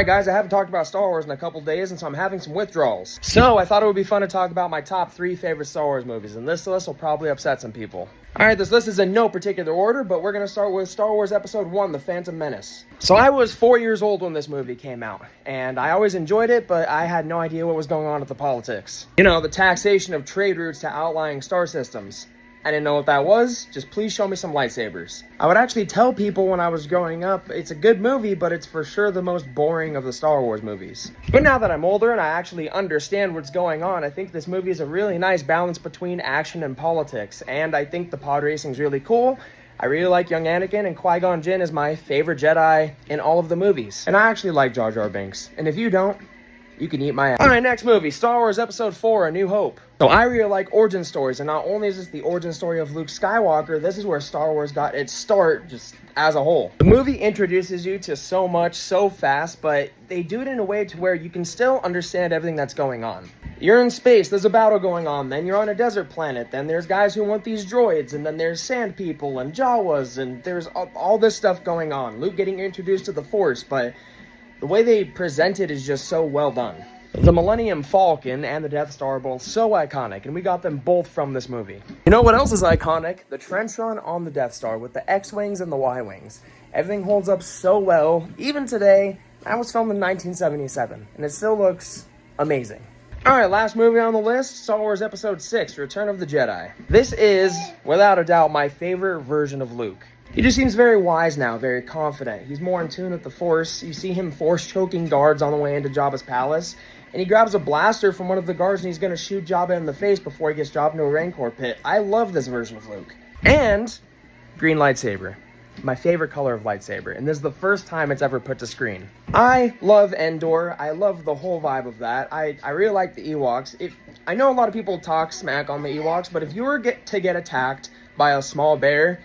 Alright guys, I haven't talked about Star Wars in a couple days, and so I'm having some withdrawals. So I thought it would be fun to talk about my top 3 favorite Star Wars movies, and this list will probably upset some people. Alright, this list is in no particular order, but we're going to start with Star Wars Episode 1, The Phantom Menace. So I was 4 years old when this movie came out, and I always enjoyed it, but I had no idea what was going on with the politics. You know, the taxation of trade routes to outlying star systems. I didn't know what that was. Just please show me some lightsabers. I would actually tell people when I was growing up, it's a good movie, but it's for sure the most boring of the Star Wars movies. But now that I'm older and I actually understand what's going on, I think this movie is a really nice balance between action and politics, and I think the pod racing is really cool. I really like young Anakin, and Qui-Gon Jinn is my favorite Jedi in all of the movies. And I actually like Jar Jar Binks, and if you don't, you can eat my ass. Alright, next movie, Star Wars Episode 4, A New Hope. So I really like origin stories, and not only is this the origin story of Luke Skywalker, this is where Star Wars got its start, just as a whole. The movie introduces you to so much, so fast, but they do it in a way to where you can still understand everything that's going on. You're in space, there's a battle going on, then you're on a desert planet, then there's guys who want these droids, and then there's sand people and Jawas, and there's all this stuff going on. Luke getting introduced to the Force, but the way they present it is just so well done. The Millennium Falcon and the Death Star are both so iconic, and we got them both from this movie. You know what else is iconic? The trench run on the Death Star with the X-Wings and the Y-Wings. Everything holds up so well, even today. That was filmed in 1977, and it still looks amazing. Alright, last movie on the list, Star Wars Episode 6, Return of the Jedi. This is, without a doubt, my favorite version of Luke. He just seems very wise now, very confident. He's more in tune with the Force. You see him force-choking guards on the way into Jabba's palace, and he grabs a blaster from one of the guards and he's going to shoot Jabba in the face before he gets Jabba into a Rancor pit. I love this version of Luke. And green lightsaber. My favorite color of lightsaber, and this is the first time it's ever put to screen. I love Endor. I love the whole vibe of that. I really like the Ewoks. I know a lot of people talk smack on the Ewoks, but if you were to get attacked by a small bear,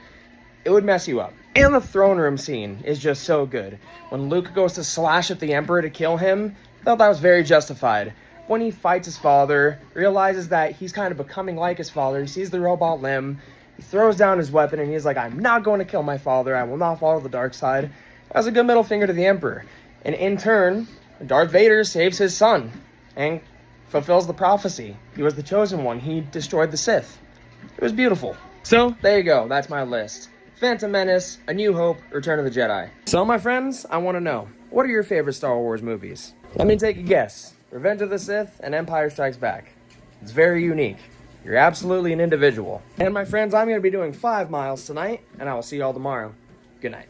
it would mess you up. And the throne room scene is just so good. When Luke goes to slash at the Emperor to kill him, I thought that was very justified. When he fights his father, realizes that he's kind of becoming like his father, he sees the robot limb, he throws down his weapon, and he's like, I'm not going to kill my father, I will not follow the dark side. That's a good middle finger to the Emperor. And in turn, Darth Vader saves his son, and fulfills the prophecy. He was the chosen one, he destroyed the Sith. It was beautiful. So, there you go, that's my list. Phantom Menace, A New Hope, Return of the Jedi. So my friends, I want to know, what are your favorite Star Wars movies? Let me take a guess. Revenge of the Sith and Empire Strikes Back. It's very unique. You're absolutely an individual. And my friends, I'm going to be doing 5 miles tonight, and I will see you all tomorrow. Good night.